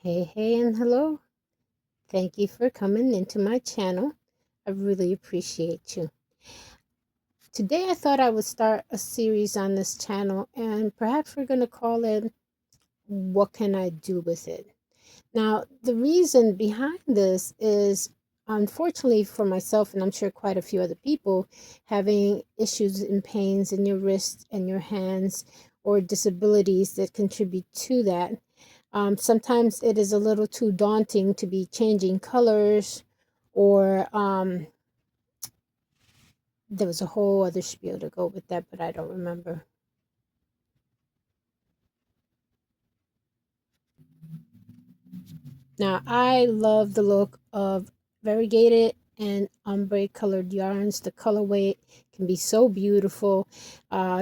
Hey, and hello. Thank you for coming into my channel. I really appreciate you. Today, I thought I would start a series on this channel, and perhaps we're going to call it What Can I Do With It? Now, the reason behind this is, unfortunately for myself, and I'm sure quite a few other people, having issues and pains in your wrists and your hands or disabilities that contribute to that. Sometimes it is a little too daunting to be changing colors, or there was a whole other spiel to go with that, but I don't remember. Now, I love the look of variegated and ombre colored yarns. The colorway can be so beautiful.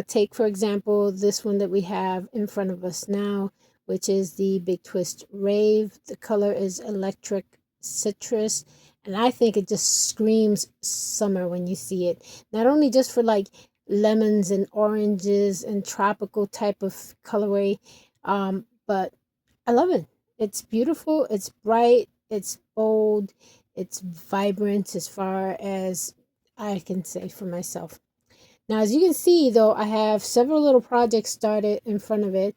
Take, for example, this one that we have in front of us now, which is the Big Twist Rave. The color is electric citrus, and I think it just screams summer when you see it. Not only just for like lemons and oranges and tropical type of colorway, but I love it. It's beautiful, it's bright, it's bold, it's vibrant as far as I can say for myself. Now, as you can see, though, I have several little projects started in front of it.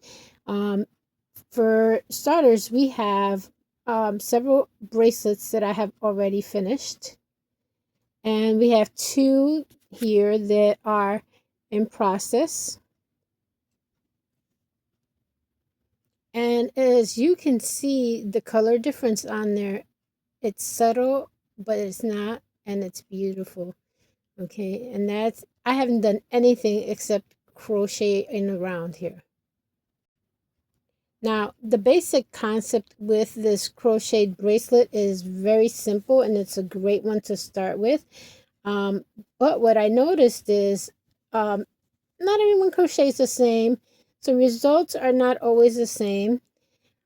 For starters, we have several bracelets that I have already finished. And we have two here that are in process. And as you can see, the color difference on there, it's subtle, but it's not, and it's beautiful. Okay, and that's, I haven't done anything except crochet in around here. Now, the basic concept with this crocheted bracelet is very simple, and it's a great one to start with. But what I noticed is not everyone crochets the same, so results are not always the same.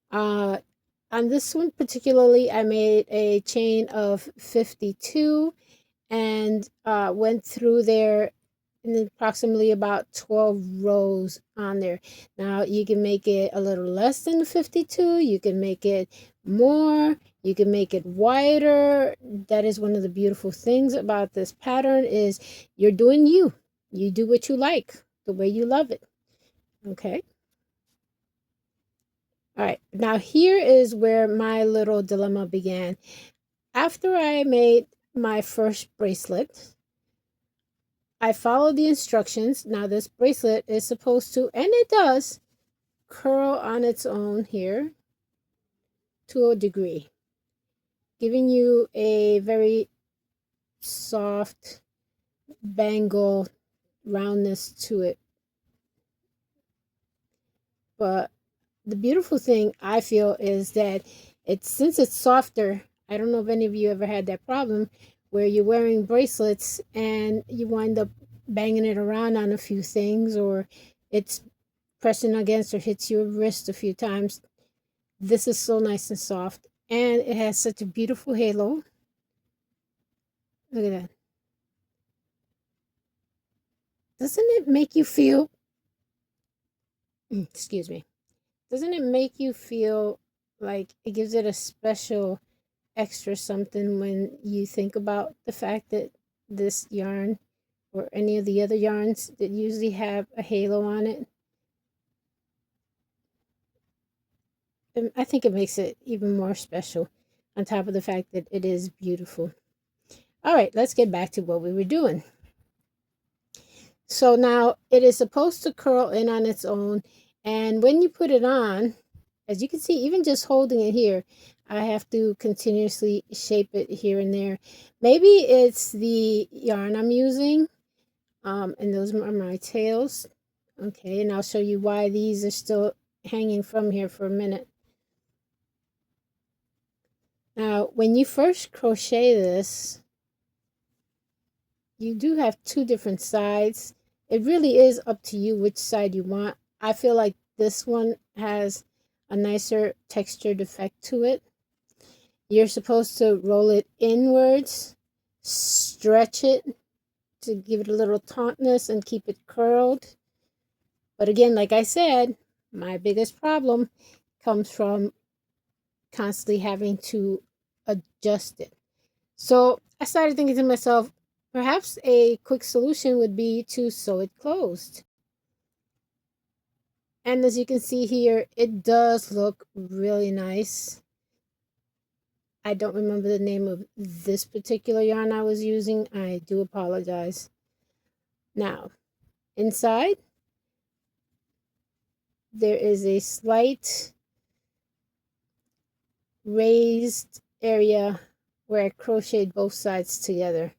On this one particularly, I made a chain of 52 and went through there in approximately about 12 rows on there. Now you can make it a little less than 52, you can make it more, you can make it wider. That is one of the beautiful things about this pattern, is you're doing you. You do what you like, the way you love it. Okay. All right, now here is where my little dilemma began. After I made my first bracelet, I followed the instructions. Now this bracelet is supposed to, and it does, curl on its own here to a degree, giving you a very soft bangle roundness to it. But the beautiful thing I feel is that since it's softer, I don't know if any of you ever had that problem where you're wearing bracelets and you wind up banging it around on a few things, or it's pressing against or hits your wrist a few times. This is so nice and soft, and it has such a beautiful halo. Look at that. Doesn't it make you feel, excuse me, doesn't it make you feel like it gives it a special extra something when you think about the fact that this yarn or any of the other yarns that usually have a halo on it? And I think it makes it even more special, on top of the fact that it is beautiful. All right, let's get back to what we were doing. So now it is supposed to curl in on its own, and when you put it on, as you can see, even just holding it here, I have to continuously shape it here and there. Maybe it's the yarn I'm using, and those are my tails. Okay, and I'll show you why these are still hanging from here for a minute. Now, when you first crochet this, you do have two different sides. It really is up to you which side you want. I feel like this one has a nicer textured effect to it. You're supposed to roll it inwards, stretch it to give it a little tautness and keep it curled. But again, like I said, my biggest problem comes constantly having to adjust it. So I started thinking to myself, perhaps a quick solution would be to sew it closed. And as you can see here, it does look really nice. I don't remember the name of this particular yarn I was using. I do apologize. Now, inside, there is a slight raised area where I crocheted both sides together.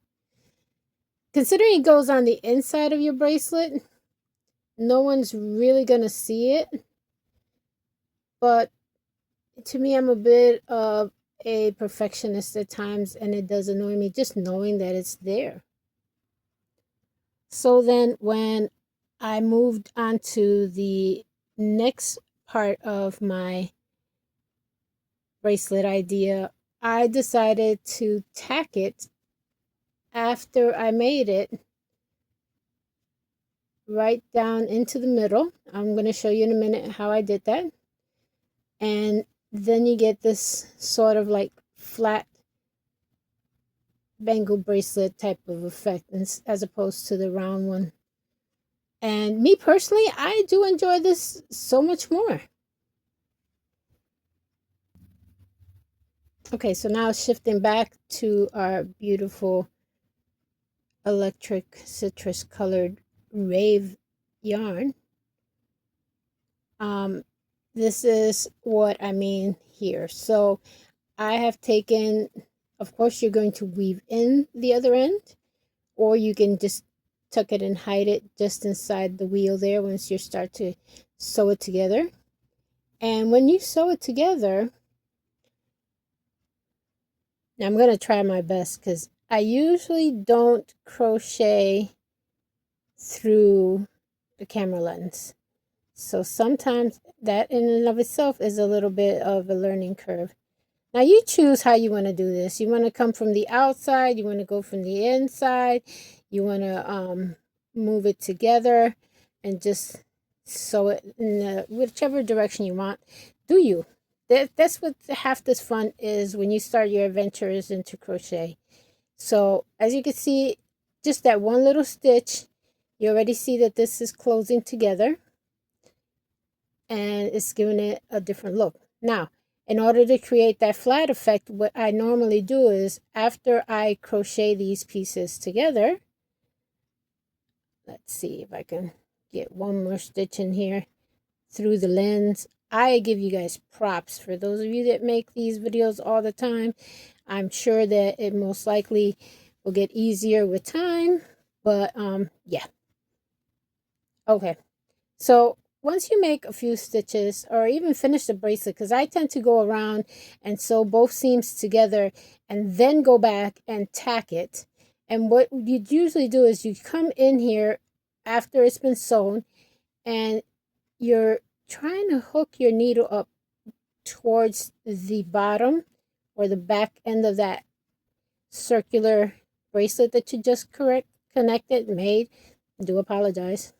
Considering it goes on the inside of your bracelet, no one's really going to see it. But to me, I'm a bit of a perfectionist at times, and it does annoy me just knowing that it's there. So then when I moved on to the next part of my bracelet idea, I decided to tack it after I made it right down into the middle. I'm going to show you in a minute how I did that. And then you get this sort of like flat bangle bracelet type of effect as opposed to the round one. And me personally, I do enjoy this so much more. Okay, so now shifting back to our beautiful electric citrus colored rave yarn. This is what I mean here. So I have taken, of course, you're going to weave in the other end, or you can just tuck it and hide it just inside the wheel there once you start to sew it together. And when you sew it together, now I'm going to try my best because I usually don't crochet through the camera lens. So sometimes that in and of itself is a little bit of a learning curve. Now you choose how you want to do this. You want to come from the outside, you want to go from the inside, you want to move it together and just sew it in whichever direction you want. Do you? That's what half this fun is when you start your adventures into crochet. So as you can see, just that one little stitch, you already see that this is closing together and it's giving it a different look. Now, in order to create that flat effect, what I normally do is after I crochet these pieces together, let's see if I can get one more stitch in here through the lens. I give you guys props for those of you that make these videos all the time. I'm sure that it most likely will get easier with time, but yeah. Okay, so once you make a few stitches or even finish the bracelet, because I tend to go around and sew both seams together and then go back and tack it. And what you'd usually do is you come in here after it's been sewn and you're trying to hook your needle up towards the bottom or the back end of that circular bracelet that you just made. I do apologize.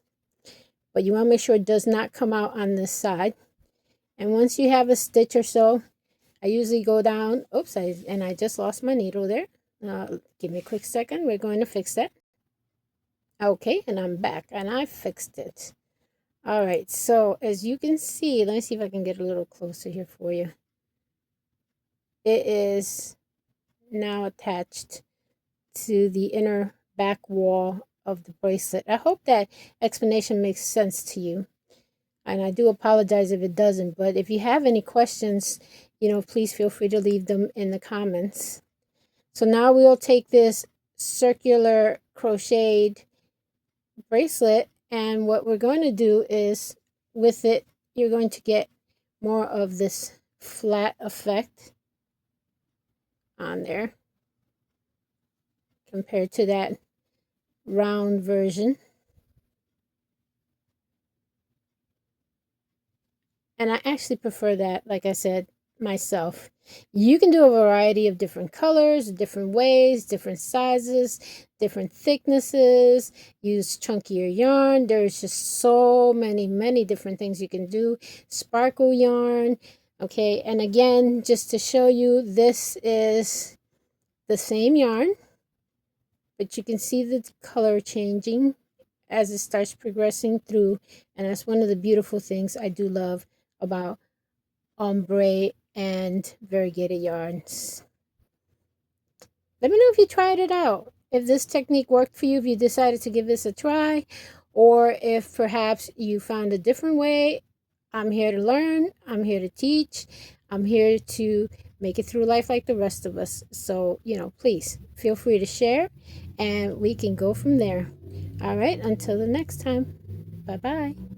But you want to make sure it does not come out on this side. And once you have a stitch or so, I usually go down. Oops, I just lost my needle there. Give me a quick second. We're going to fix that. Okay, and I'm back and I fixed it. All right, so as you can see, let me see if I can get a little closer here for you. It is now attached to the inner back wall of the bracelet. I hope that explanation makes sense to you. And I do apologize if it doesn't, but if you have any questions, please feel free to leave them in the comments. So now we'll take this circular crocheted bracelet, and what we're going to do is with it, you're going to get more of this flat effect on there compared to that round version. And I actually prefer that, like I said, myself. You can do a variety of different colors, different ways, different sizes, different thicknesses, use chunkier yarn. There's just so many different things you can do. Sparkle yarn, Okay, and again, just to show you, this is the same yarn, but you can see the color changing as it starts progressing through, and that's one of the beautiful things I do love about ombre and variegated yarns. Let me know if you tried it out, if this technique worked for you, if you decided to give this a try, or if perhaps you found a different way. I'm here to learn, I'm here to teach, I'm here to make it through life like the rest of us. So, please feel free to share and we can go from there. All right, until the next time. Bye bye.